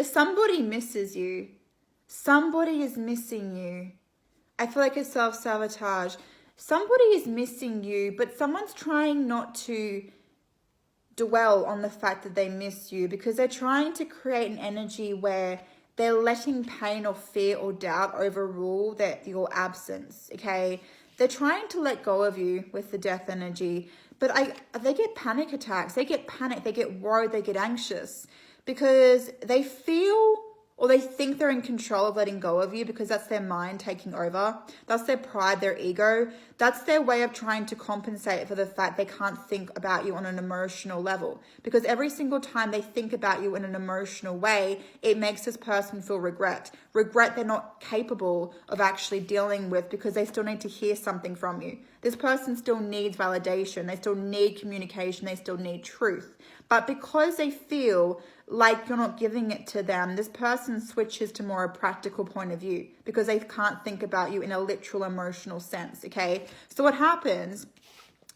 somebody misses you. Somebody is missing you. I feel like it's self-sabotage. Somebody is missing you, but someone's trying not to dwell on the fact that they miss you because they're trying to create an energy where they're letting pain or fear or doubt overrule your absence, okay? They're trying to let go of you with the death energy, but they get panic attacks. They get panic, they get worried, they get anxious because they feel or they think they're in control of letting go of you because that's their mind taking over. That's their pride, their ego. That's their way of trying to compensate for the fact they can't think about you on an emotional level. Because every single time they think about you in an emotional way, it makes this person feel regret. Regret they're not capable of actually dealing with because they still need to hear something from you. This person still needs validation. They still need communication. They still need truth. But because they feel like you're not giving it to them, this person switches to more a practical point of view because they can't think about you in a literal emotional sense, okay? So what happens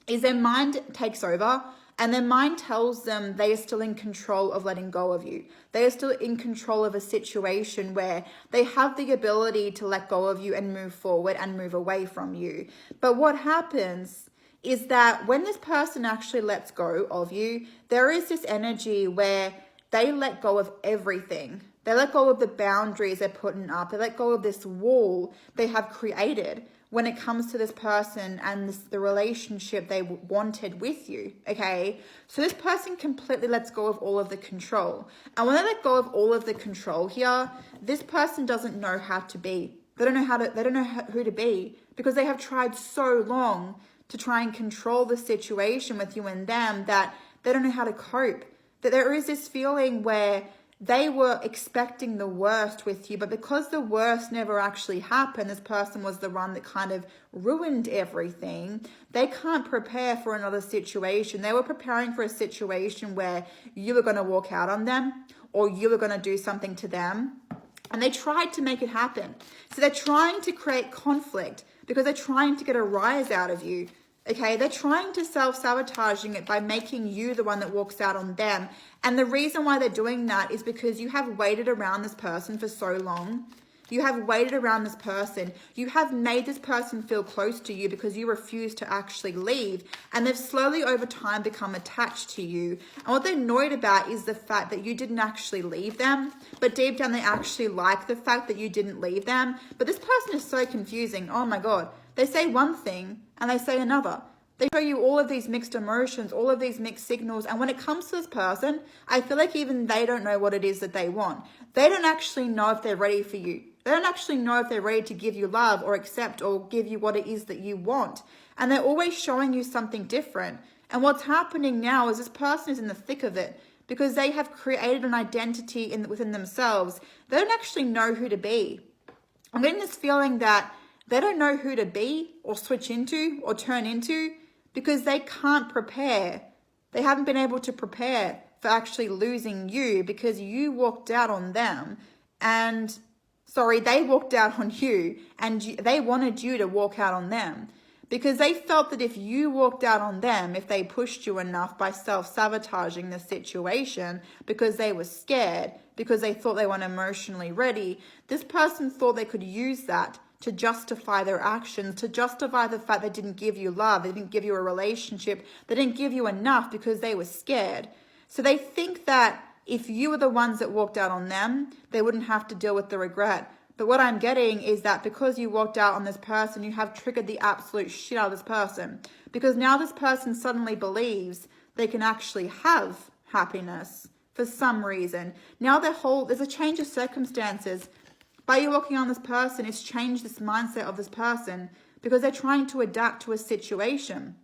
is their mind takes over and their mind tells them they are still in control of letting go of you. They are still in control of a situation where they have the ability to let go of you and move forward and move away from you. But what happens is that when this person actually lets go of you, there is this energy where they let go of everything. They let go of the boundaries they're putting up. They let go of this wall they have created when it comes to this person and the relationship they wanted with you, okay? So this person completely lets go of all of the control. And when they let go of all of the control here, this person doesn't know how to be. They don't know who to be because they have tried so long to try and control the situation with you and them that they don't know how to cope. That there is this feeling where they were expecting the worst with you, but because the worst never actually happened, this person was the one that kind of ruined everything. They can't prepare for another situation. They were preparing for a situation where you were going to walk out on them or you were going to do something to them. And they tried to make it happen. So they're trying to create conflict because they're trying to get a rise out of you. Okay, they're trying to self-sabotaging it by making you the one that walks out on them. And the reason why they're doing that is because you have waited around this person for so long. You have waited around this person. You have made this person feel close to you because you refuse to actually leave. And they've slowly over time become attached to you. And what they're annoyed about is the fact that you didn't actually leave them. But deep down, they actually like the fact that you didn't leave them. But this person is so confusing. Oh my God. They say one thing and they say another. They show you all of these mixed emotions, all of these mixed signals. And when it comes to this person, I feel like even they don't know what it is that they want. They don't actually know if they're ready for you. They don't actually know if they're ready to give you love or accept or give you what it is that you want. And they're always showing you something different. And what's happening now is this person is in the thick of it because they have created an identity within themselves. They don't actually know who to be. I'm getting this feeling that they don't know who to be or switch into or turn into because they can't prepare. They haven't been able to prepare for actually losing you because you walked out on them and, they walked out on you and they wanted you to walk out on them because they felt that if you walked out on them, if they pushed you enough by self-sabotaging the situation because they were scared, because they thought they weren't emotionally ready, this person thought they could use that to justify their actions, to justify the fact they didn't give you love, they didn't give you a relationship, they didn't give you enough because they were scared. So they think that if you were the ones that walked out on them, they wouldn't have to deal with the regret. But what I'm getting is that because you walked out on this person, you have triggered the absolute shit out of this person. Because now this person suddenly believes they can actually have happiness for some reason. Now there's a change of circumstances. By you walking on this person, it's changed this mindset of this person because they're trying to adapt to a situation.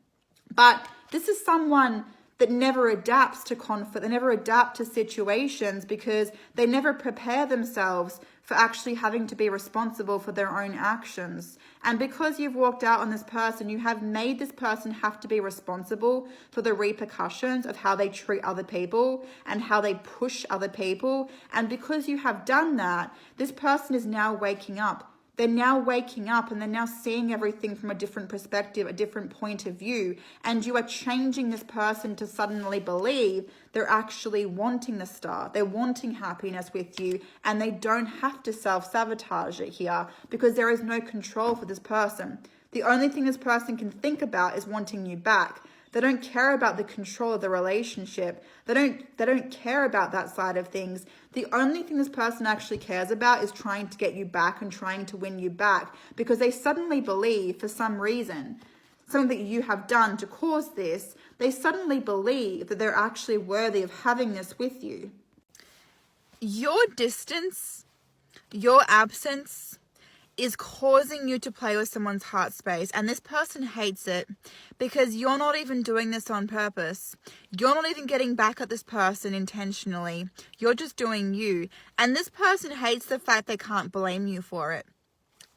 But this is someone that never adapts to conflict. They never adapt to situations because they never prepare themselves for actually having to be responsible for their own actions. And because you've walked out on this person, you have made this person have to be responsible for the repercussions of how they treat other people and how they push other people. And because you have done that, this person is now waking up They're now waking up and they're now seeing everything from a different perspective, a different point of view. And you are changing this person to suddenly believe they're actually wanting the star. They're wanting happiness with you, and they don't have to self-sabotage it here because there is no control for this person. The only thing this person can think about is wanting you back. They don't care about the control of the relationship. They don't care about that side of things. The only thing this person actually cares about is trying to get you back and trying to win you back, because they suddenly believe, for some reason, something that you have done to cause this, they suddenly believe that they're actually worthy of having this with you. Your distance, your absence, is causing you to play with someone's heart space, and this person hates it because you're not even doing this on purpose. You're not even getting back at this person intentionally. You're just doing you, and this person hates the fact they can't blame you for it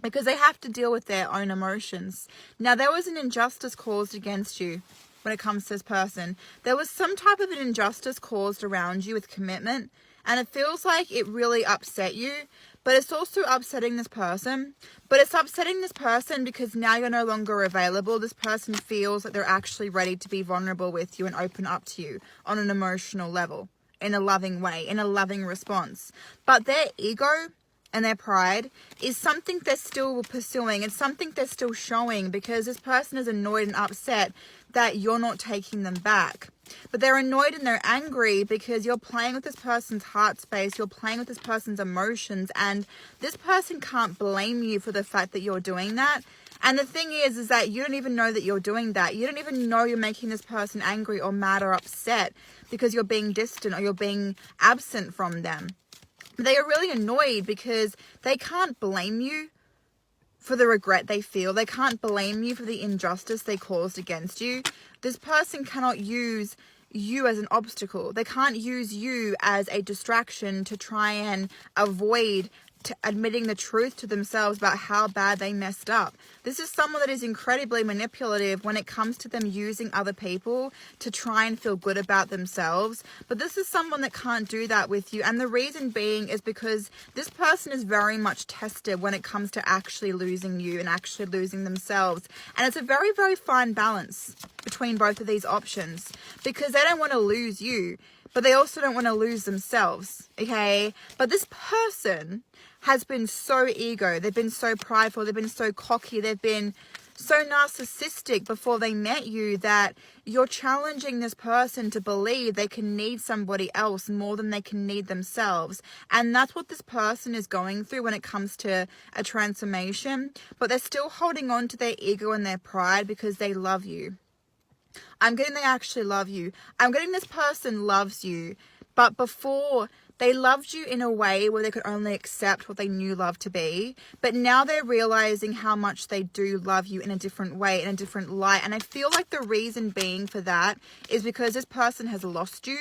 because they have to deal with their own emotions. Now, there was an injustice caused against you when it comes to this person. There was some type of an injustice caused around you with commitment, and it feels like it really upset you. But it's also upsetting this person. But it's upsetting this person because now you're no longer available. This person feels that they're actually ready to be vulnerable with you and open up to you on an emotional level, in a loving way, in a loving response. But their ego and their pride is something they're still pursuing. It's something they're still showing because this person is annoyed and upset that you're not taking them back. But they're annoyed and they're angry because you're playing with this person's heart space, you're playing with this person's emotions, and this person can't blame you for the fact that you're doing that. And the thing is that you don't even know that you're doing that. You don't even know you're making this person angry or mad or upset because you're being distant or you're being absent from them. They are really annoyed because they can't blame you for the regret they feel. They can't blame you for the injustice they caused against you. This person cannot use you as an obstacle. They can't use you as a distraction to try and avoid admitting the truth to themselves about how bad they messed up. This is someone that is incredibly manipulative when it comes to them using other people to try and feel good about themselves. But this is someone that can't do that with you. And the reason being is because this person is very much tested when it comes to actually losing you and actually losing themselves. And it's a very, very fine balance between both of these options because they don't want to lose you, but they also don't want to lose themselves, okay? But this person has been so ego, they've been so prideful, they've been so cocky, they've been so narcissistic before they met you that you're challenging this person to believe they can need somebody else more than they can need themselves. And that's what this person is going through when it comes to a transformation, but they're still holding on to their ego and their pride because they love you. I'm getting they actually love you. I'm getting this person loves you, but before they loved you in a way where they could only accept what they knew love to be. But now they're realizing how much they do love you in a different way, in a different light. And I feel like the reason being for that is because this person has lost you.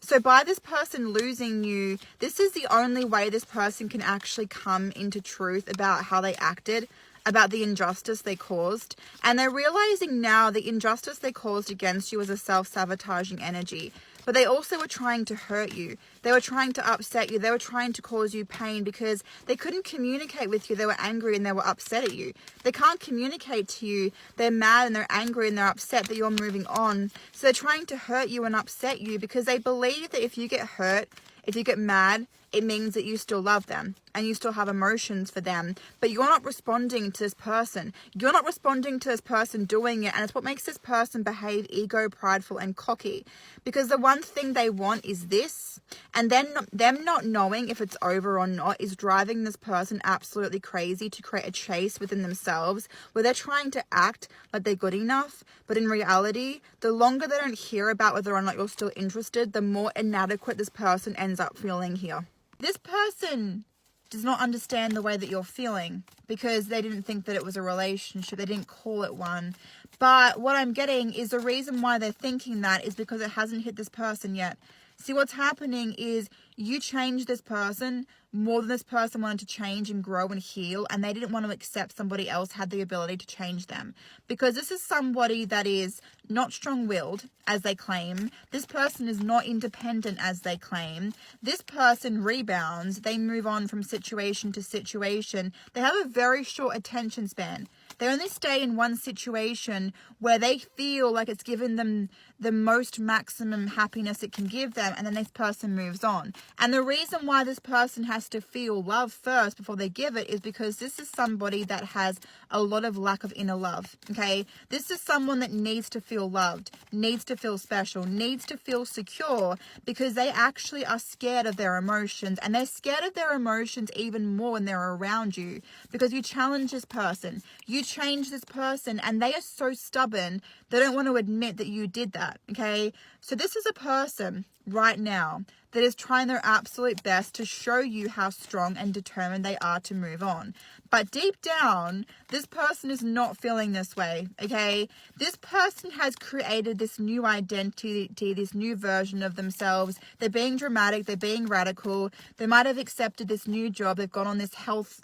So by this person losing you, this is the only way this person can actually come into truth about how they acted, about the injustice they caused. And they're realizing now the injustice they caused against you was a self-sabotaging energy. But they also were trying to hurt you. They were trying to upset you. They were trying to cause you pain because they couldn't communicate with you. They were angry and they were upset at you. They can't communicate to you. They're mad and they're angry and they're upset that you're moving on. So they're trying to hurt you and upset you because they believe that if you get hurt, if you get mad, it means that you still love them and you still have emotions for them, but you're not responding to this person. You're not responding to this person doing it, and it's what makes this person behave ego, prideful, and cocky, because the one thing they want is this, and then them not knowing if it's over or not is driving this person absolutely crazy to create a chase within themselves where they're trying to act like they're good enough, but in reality, the longer they don't hear about whether or not you're still interested, the more inadequate this person ends up feeling here. This person does not understand the way that you're feeling because they didn't think that it was a relationship. They didn't call it one. But what I'm getting is the reason why they're thinking that is because it hasn't hit this person yet. See, what's happening is you changed this person more than this person wanted to change and grow and heal, and they didn't want to accept somebody else had the ability to change them. Because this is somebody that is not strong-willed, as they claim. This person is not independent, as they claim. This person rebounds. They move on from situation to situation. They have a very short attention span. They only stay in one situation where they feel like it's given them the most maximum happiness it can give them, and then this person moves on. And the reason why this person has to feel love first before they give it is because this is somebody that has a lot of lack of inner love, okay? This is someone that needs to feel loved, needs to feel special, needs to feel secure, because they actually are scared of their emotions, and they're scared of their emotions even more when they're around you, because you challenge this person, you change this person, and they are so stubborn, they don't want to admit that you did that, okay? So this is a person right now that is trying their absolute best to show you how strong and determined they are to move on. But deep down, this person is not feeling this way, okay? This person has created this new identity, this new version of themselves. They're being dramatic, they're being radical. They might have accepted this new job. They've gone on this health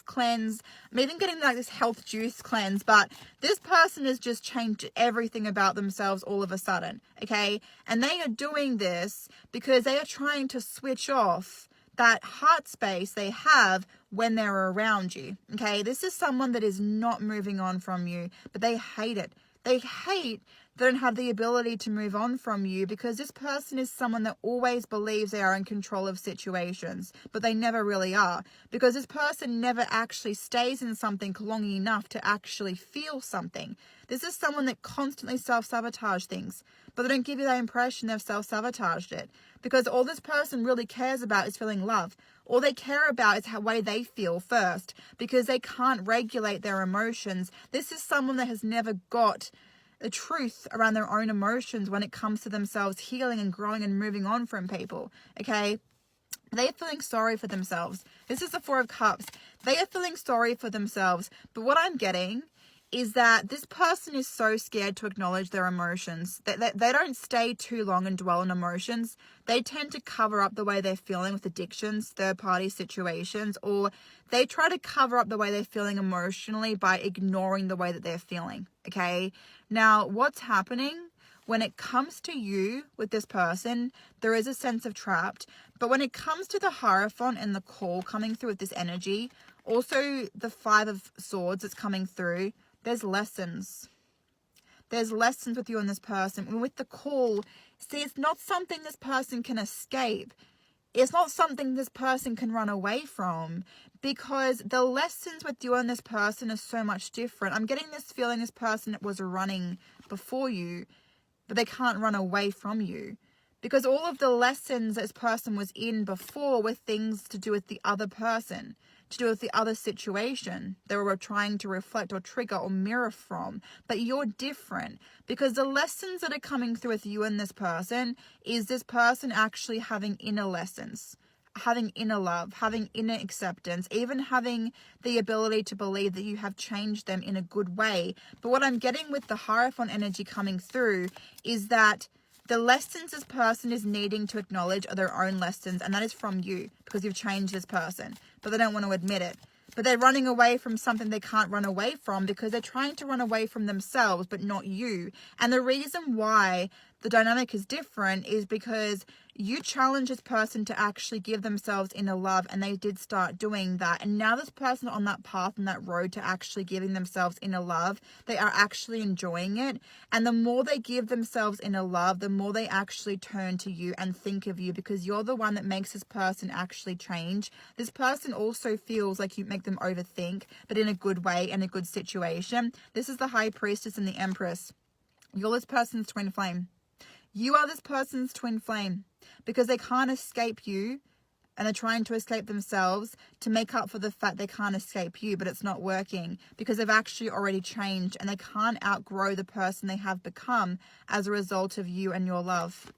cleanse. I'm even getting like this health juice cleanse, but this person has just changed everything about themselves all of a sudden, okay? And they are doing this because they are trying to switch off that heart space they have when they're around you, okay? This is someone that is not moving on from you, but they hate it. They hate they don't have the ability to move on from you, because this person is someone that always believes they are in control of situations, but they never really are, because this person never actually stays in something long enough to actually feel something. This is someone that constantly self-sabotage things, but they don't give you that impression they've self-sabotaged it, because all this person really cares about is feeling love. All they care about is how way they feel first, because they can't regulate their emotions. This is someone that has never got the truth around their own emotions when it comes to themselves healing and growing and moving on from people, okay? They're feeling sorry for themselves. This is the Four of Cups. They are feeling sorry for themselves, but what I'm getting is that this person is so scared to acknowledge their emotions. They don't stay too long and dwell on emotions. They tend to cover up the way they're feeling with addictions, third-party situations, or they try to cover up the way they're feeling emotionally by ignoring the way that they're feeling, okay? Now, what's happening when it comes to you with this person, there is a sense of trapped. But when it comes to the Hierophant and the call coming through with this energy, also the Five of Swords that's coming through, there's lessons. There's lessons with you and this person. And with the call, see, it's not something this person can escape. It's not something this person can run away from, because the lessons with you and this person are so much different. I'm getting this feeling this person was running before you, but they can't run away from you, because all of the lessons this person was in before were things to do with the other person, to do with the other situation they were trying to reflect or trigger or mirror from. But you're different, because the lessons that are coming through with you and this person is this person actually having inner lessons, having inner love, having inner acceptance, even having the ability to believe that you have changed them in a good way. But what I'm getting with the Hierophant energy coming through is that the lessons this person is needing to acknowledge are their own lessons, and that is from you, because you've changed this person, but they don't want to admit it. But they're running away from something they can't run away from, because they're trying to run away from themselves, but not you. And the reason why the dynamic is different is because you challenge this person to actually give themselves inner love, and they did start doing that. And now this person on that path and that road to actually giving themselves inner love, they are actually enjoying it. And the more they give themselves inner love, the more they actually turn to you and think of you, because you're the one that makes this person actually change. This person also feels like you make them overthink, but in a good way, in a good situation. This is the High Priestess and the Empress. You're this person's twin flame. You are this person's twin flame, because they can't escape you, and they're trying to escape themselves to make up for the fact they can't escape you, but it's not working, because they've actually already changed, and they can't outgrow the person they have become as a result of you and your love.